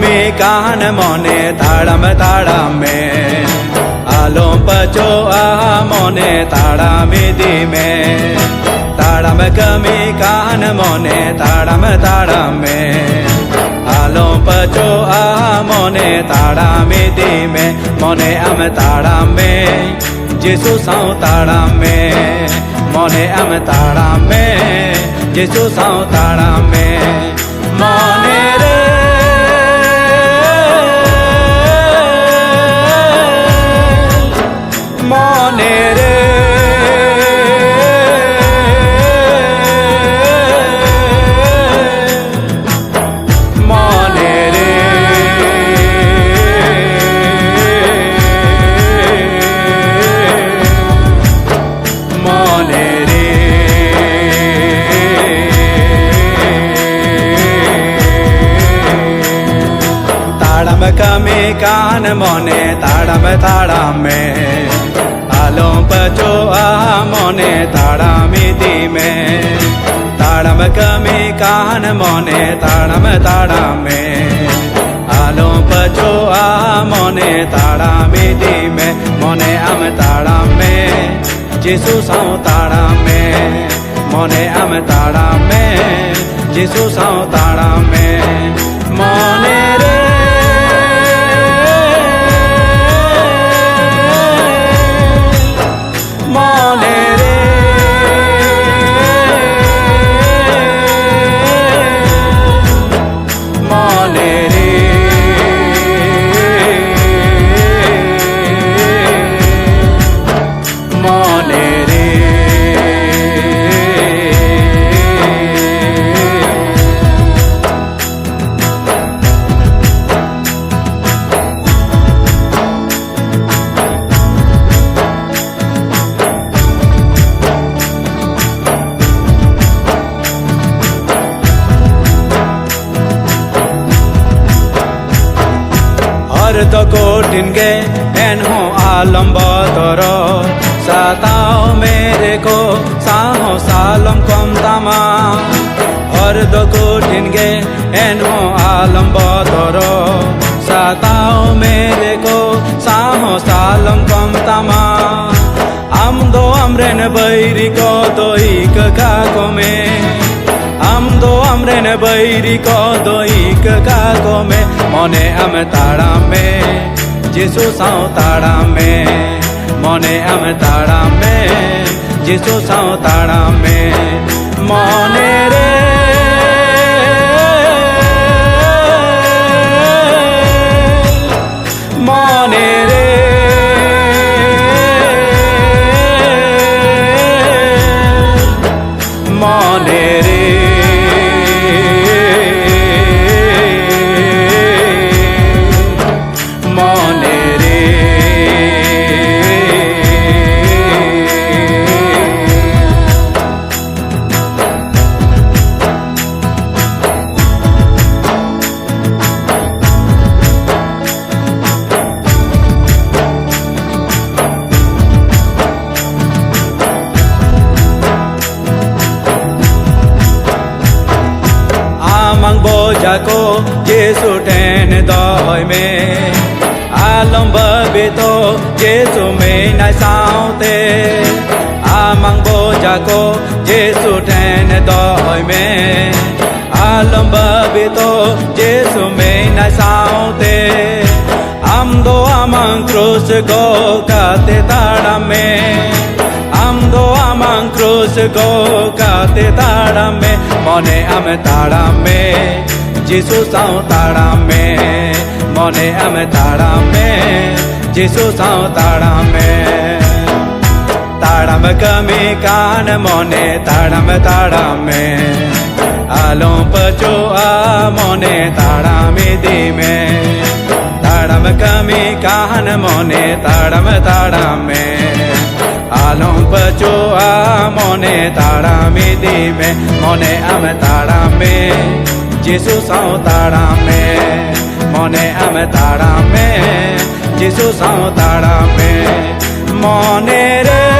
kami kahan mone taram tarame alom pacho mone tarame dime taram kami kahan mone taram tarame alom pacho mone tarame dime mone am tarame Jesus sao tarame mone am tarame Jesus sao tarame mone re mone re mone re mone re ताड़म कमी कान मोने ताड़म ताड़मे आलों पचो मोने ताड़मी दीमे ताड़म कमी कान मोने ताड़म ताड़मे आलों पचो मोने ताड़मी दीमे मोने अम ताड़मे जिसु साउ ताड़मे मोने अम ताड़मे जिसु साउ ताड़मे मोने रे mone re mone re mone re तो कोटिन गे एन हो आलम बतरो साताओ मेरे को साहो सालम कम तमा और दो कोटिन गे एन हो आलम बतरो साताओ मेरे को साहो सालम कम तमा आम दो अमरेन बैरी को दो एक का कोमे am do amren bairi ko doik ka ko me mone am tarame Jesus sao tarame mone am tarame Jesus sao tarame mone re mone re mone re mang boja ko Jesu ten doi me alom babe to Jesu me nai sao te mang boja ko Jesu ten doi me alom babe to Jesu me nai sao te am do amang cross go ka te tada me am do amang cross go ka te tada me mone am tarame Jesus sao tarame mone am tarame Jesus sao tarame taram kami kan mone taram tarame alom pacho mone tarame dime taram kami kan mone taram tarame alom pacho mone tarame dime mone am tarame Jesus sao tarame mone am tarame Jesus sao tarame mone re